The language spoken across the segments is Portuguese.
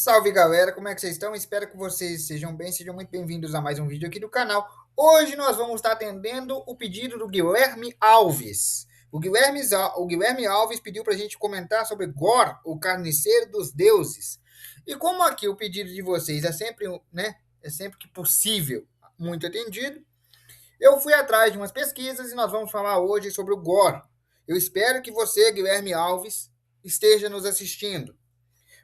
Salve galera, como é que vocês estão? Espero que vocês sejam bem, sejam muito bem-vindos a mais um vídeo aqui do canal. Hoje nós vamos estar atendendo o pedido do Guilherme Alves. O Guilherme Alves pediu para a gente comentar sobre Gor, o carniceiro dos deuses. E como aqui o pedido de vocês é sempre, né, é sempre que possível, muito atendido, eu fui atrás de umas pesquisas e nós vamos falar hoje sobre o Gor. Eu espero que você, Guilherme Alves, esteja nos assistindo.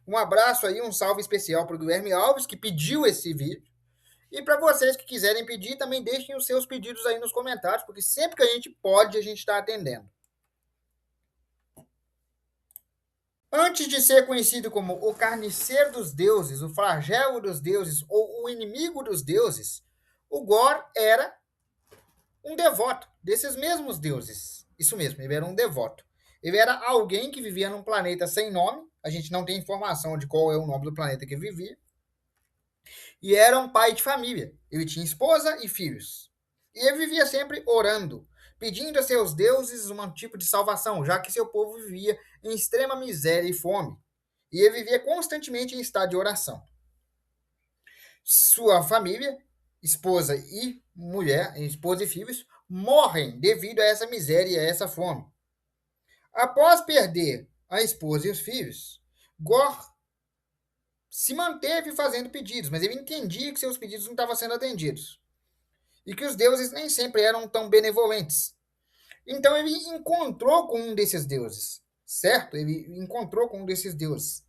Um abraço aí, um salve especial para o Guilherme Alves, que pediu esse vídeo. E para vocês que quiserem pedir, também deixem os seus pedidos aí nos comentários, porque sempre que a gente pode, a gente está atendendo. Antes de ser conhecido como o carniceiro dos deuses, o flagelo dos deuses ou o inimigo dos deuses, o Gor era um devoto desses mesmos deuses. Isso mesmo, ele era um devoto. Ele era alguém que vivia num planeta sem nome, a gente não tem informação de qual é o nome do planeta que vivia, e era um pai de família. Ele tinha esposa e filhos. E ele vivia sempre orando, pedindo a seus deuses um tipo de salvação, já que seu povo vivia em extrema miséria e fome. E ele vivia constantemente em estado de oração. Sua família, esposa e mulher, esposa e filhos, morrem devido a essa miséria e a essa fome. Após perder a esposa e os filhos, Gor se manteve fazendo pedidos, mas ele entendia que seus pedidos não estavam sendo atendidos e que os deuses nem sempre eram tão benevolentes. Então ele encontrou com um desses deuses, certo? Ele encontrou com um desses deuses.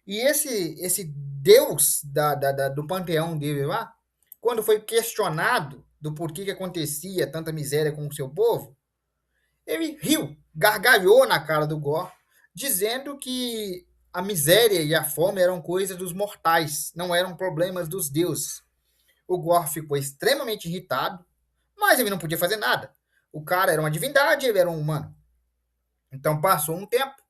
E esse deus do panteão dele lá, quando foi questionado do porquê que acontecia tanta miséria com o seu povo, ele riu, gargalhou na cara do Gor, dizendo que a miséria e a fome eram coisas dos mortais, não eram problemas dos deuses. O Gor ficou extremamente irritado, mas ele não podia fazer nada. O cara era uma divindade, ele era um humano. Então passou um tempo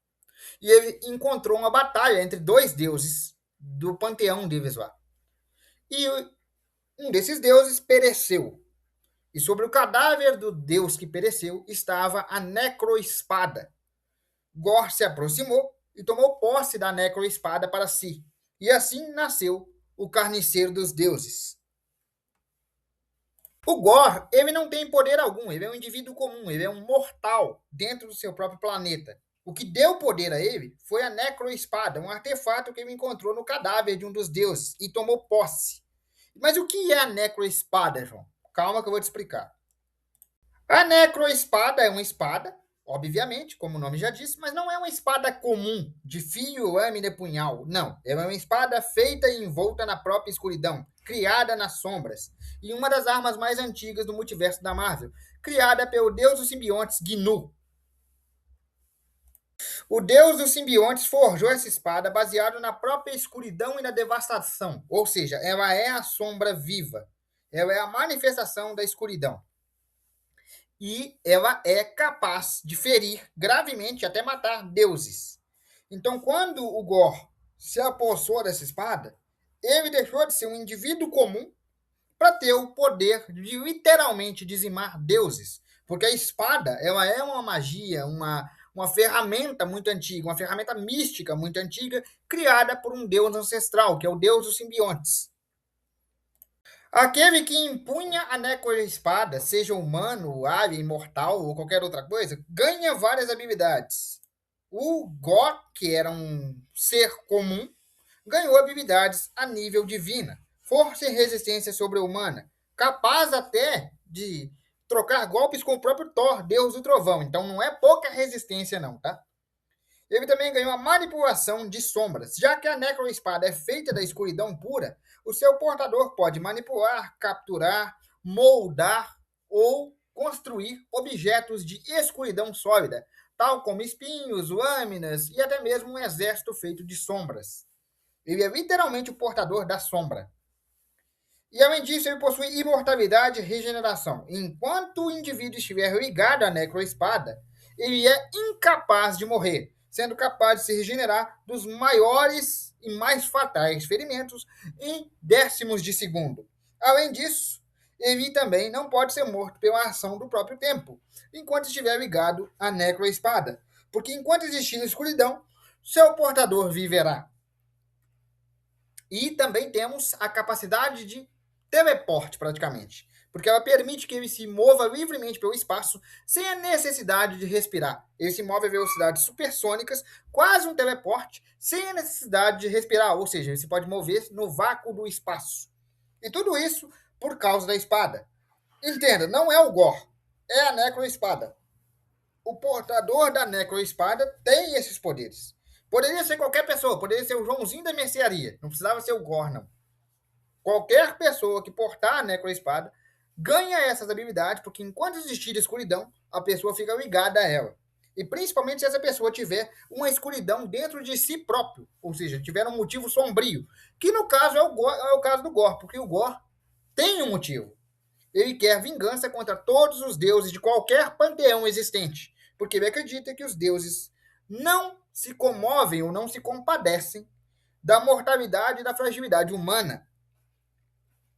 e ele encontrou uma batalha entre dois deuses do panteão deles lá. E um desses deuses pereceu. E sobre o cadáver do deus que pereceu estava a necroespada. Gor se aproximou e tomou posse da necroespada para si. E assim nasceu o carniceiro dos deuses. O Gor, ele não tem poder algum, ele é um indivíduo comum, ele é um mortal dentro do seu próprio planeta. O que deu poder a ele foi a necroespada, um artefato que ele encontrou no cadáver de um dos deuses e tomou posse. Mas o que é a necroespada, João? Calma que eu vou te explicar. A necroespada é uma espada, obviamente, como o nome já disse, mas não é uma espada comum, de fio, lâmina e punhal. Não, é uma espada feita e envolta na própria escuridão, criada nas sombras, e uma das armas mais antigas do multiverso da Marvel, criada pelo deus dos simbiontes Gnu. O deus dos simbiontes forjou essa espada baseado na própria escuridão e na devastação, ou seja, ela é a sombra viva, ela é a manifestação da escuridão. E ela é capaz de ferir gravemente até matar deuses. Então, quando o Gor se apossou dessa espada, ele deixou de ser um indivíduo comum para ter o poder de literalmente dizimar deuses. Porque a espada, ela é uma magia, uma ferramenta muito antiga, uma ferramenta mística muito antiga, criada por um deus ancestral, que é o deus dos simbiontes. Aquele que empunha a necroespada, seja humano, alien, imortal ou qualquer outra coisa, ganha várias habilidades. O Gor, que era um ser comum, ganhou habilidades a nível divina, força e resistência sobre-humana, capaz até de trocar golpes com o próprio Thor, deus do trovão. Então não é pouca resistência não, tá? Ele também ganhou a manipulação de sombras. Já que a necroespada é feita da escuridão pura, o seu portador pode manipular, capturar, moldar ou construir objetos de escuridão sólida, tal como espinhos, lâminas e até mesmo um exército feito de sombras. Ele é literalmente o portador da sombra. E além disso, ele possui imortalidade e regeneração. Enquanto o indivíduo estiver ligado à necroespada, ele é incapaz de morrer, sendo capaz de se regenerar dos maiores e mais fatais ferimentos em décimos de segundo. Além disso, ele também não pode ser morto pela ação do próprio tempo, enquanto estiver ligado à necroespada, porque enquanto existir escuridão, seu portador viverá. E também temos a capacidade de teleporte, praticamente, porque ela permite que ele se mova livremente pelo espaço sem a necessidade de respirar. Ele se move a velocidades supersônicas, quase um teleporte, sem a necessidade de respirar, ou seja, ele se pode mover no vácuo do espaço. E tudo isso por causa da espada. Entenda, não é o Gore, é a Necroespada. O portador da Necroespada tem esses poderes. Poderia ser qualquer pessoa, poderia ser o Joãozinho da mercearia, não precisava ser o Gore, não. Qualquer pessoa que portar a Necroespada ganha essas habilidades, porque enquanto existir escuridão, a pessoa fica ligada a ela. E principalmente se essa pessoa tiver uma escuridão dentro de si próprio, ou seja, tiver um motivo sombrio, que no caso é o caso do Gore, porque o Gore tem um motivo. Ele quer vingança contra todos os deuses de qualquer panteão existente, porque ele acredita que os deuses não se comovem ou não se compadecem da mortalidade e da fragilidade humana,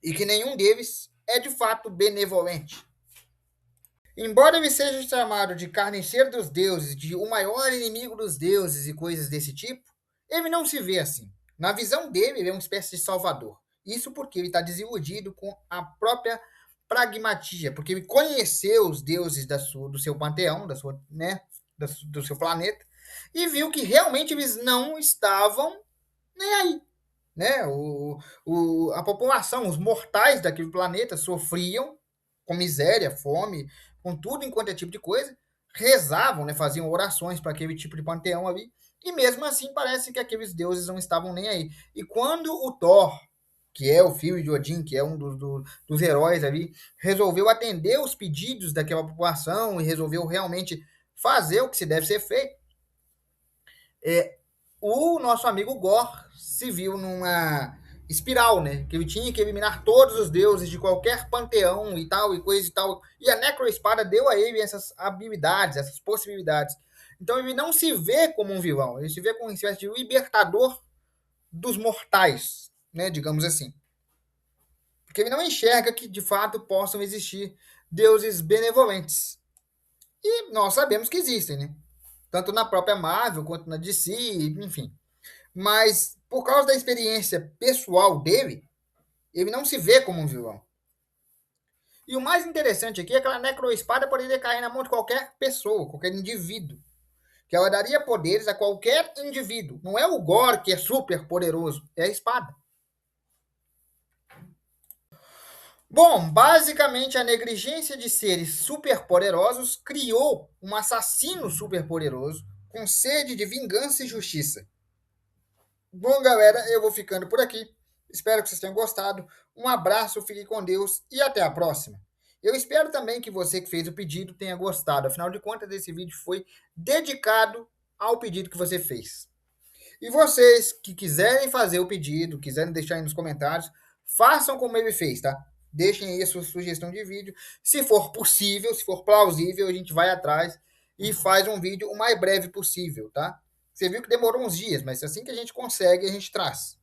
e que nenhum deles é de fato benevolente. Embora ele seja chamado de carniceiro dos deuses, de o maior inimigo dos deuses e coisas desse tipo, ele não se vê assim. Na visão dele, ele é uma espécie de salvador. Isso porque ele está desiludido com a própria pragmatia, porque ele conheceu os deuses do seu panteão, do seu planeta, e viu que realmente eles não estavam nem aí. Né? A população, os mortais daquele planeta sofriam com miséria, fome, com tudo enquanto é tipo de coisa, rezavam, né? Faziam orações para aquele tipo de panteão ali, e mesmo assim parece que aqueles deuses não estavam nem aí. E quando o Thor, que é o filho de Odin, que é um dos heróis ali, resolveu atender os pedidos daquela população e resolveu realmente fazer o que se deve ser feito, o nosso amigo Gore se viu numa espiral, né? Que ele tinha que eliminar todos os deuses de qualquer panteão e tal, e coisa e tal. E a Necroespada deu a ele essas habilidades, essas possibilidades. Então ele não se vê como um vilão, ele se vê como uma espécie de libertador dos mortais, né? Digamos assim. Porque ele não enxerga que de fato possam existir deuses benevolentes. E nós sabemos que existem, né? Tanto na própria Marvel quanto na DC, enfim. Mas por causa da experiência pessoal dele, ele não se vê como um vilão. E o mais interessante aqui é que a Necroespada poderia cair na mão de qualquer pessoa, qualquer indivíduo. Que ela daria poderes a qualquer indivíduo. Não é o Gore que é super poderoso, é a espada. Bom, basicamente a negligência de seres superpoderosos criou um assassino superpoderoso com sede de vingança e justiça. Bom, galera, eu vou ficando por aqui. Espero que vocês tenham gostado. Um abraço, fique com Deus e até a próxima. Eu espero também que você que fez o pedido tenha gostado. Afinal de contas, esse vídeo foi dedicado ao pedido que você fez. E vocês que quiserem fazer o pedido, quiserem deixar aí nos comentários, façam como ele fez, tá? Deixem aí a sua sugestão de vídeo. Se for possível, se for plausível, a gente vai atrás e faz um vídeo o mais breve possível, tá? Você viu que demorou uns dias, mas assim que a gente consegue, a gente traz.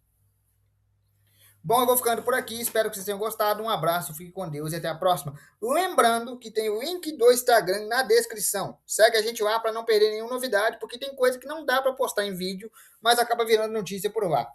Bom, eu vou ficando por aqui. Espero que vocês tenham gostado. Um abraço, fique com Deus e até a próxima. Lembrando que tem o link do Instagram na descrição. Segue a gente lá para não perder nenhuma novidade, porque tem coisa que não dá para postar em vídeo, mas acaba virando notícia por lá.